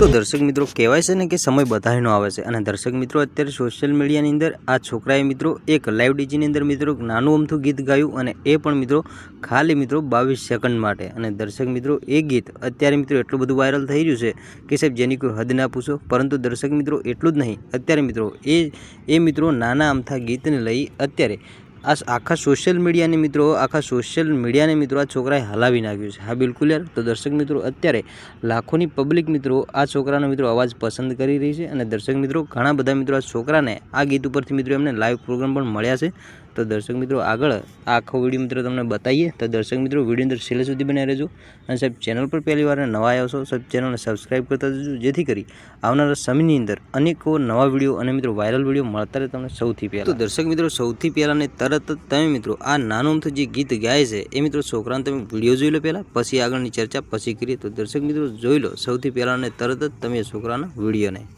तो दर्शक मित्रों कहेवाय छे ने कि समय बधाईनो आवे छे अने दर्शक मित्रों अत्यारे सोशल मीडिया नी अंदर आ छोकराए मित्रों एक लाइव डीजे नी अंदर मित्रों नानुं अमथुं गीत गायुं अने ए पण मित्रों खाली मित्रों 22 सेकंड माटे। अने दर्शक मित्रों ए गीत अत्यारे मित्रों एटलुं बधुं वायरल थई रह्युं छे कि साहेब जेनी कोई हद ना पूछो। परंतु दर्शक मित्रों एटलुं ज नहीं, अत्यारे मित्रों ए मित्रों नाना अमथा गीतने लई अत्यारे आखा सोशल मीडिया ने मित्रों आ छोकराए हलावी नाख्युं छे। हाँ बिल्कुल यार। तो दर्शक मित्रों अत्यारे लाखोनी पब्लिक मित्रों आ छोकरानो मित्रों अवाज पसंद करी रही है। अने दर्शक मित्रों घणा बधा मित्रों आ छोकराने आ गीत उपरथी मित्रों एमने लाइव प्रोग्राम पण मळ्या छे। तो दर्शक मित्रों आगळ आखो विडियो मित्रों तमने बताईए। तो दर्शक मित्रों विडियो अंदर छेल्ले सुधी बने रहेजो। अने साहेब चेनल पर पहली वार नवा आव्या छो साहेब चेनल ने सब्सक्राइब करता जजो, जेथी करी आवनारा समयनी अंदर अनेको नवा विडियो अने मित्रों वायरल विडियो मळता रहे तमने सौथी पहेला। तो दर्शक मित्रों सौथी पहेला ने तरत ज तमे मित्रों आ नानुं अमथुं जे गीत गाय छे ए मित्रों छोकराने तमे विडियो जोई लो पहेला, पछी आगळनी चर्चा पछी करीए। तो दर्शक मित्रों जोई लो सौथी पहेला ने तरत ज तमे छोकराना विडियो ने।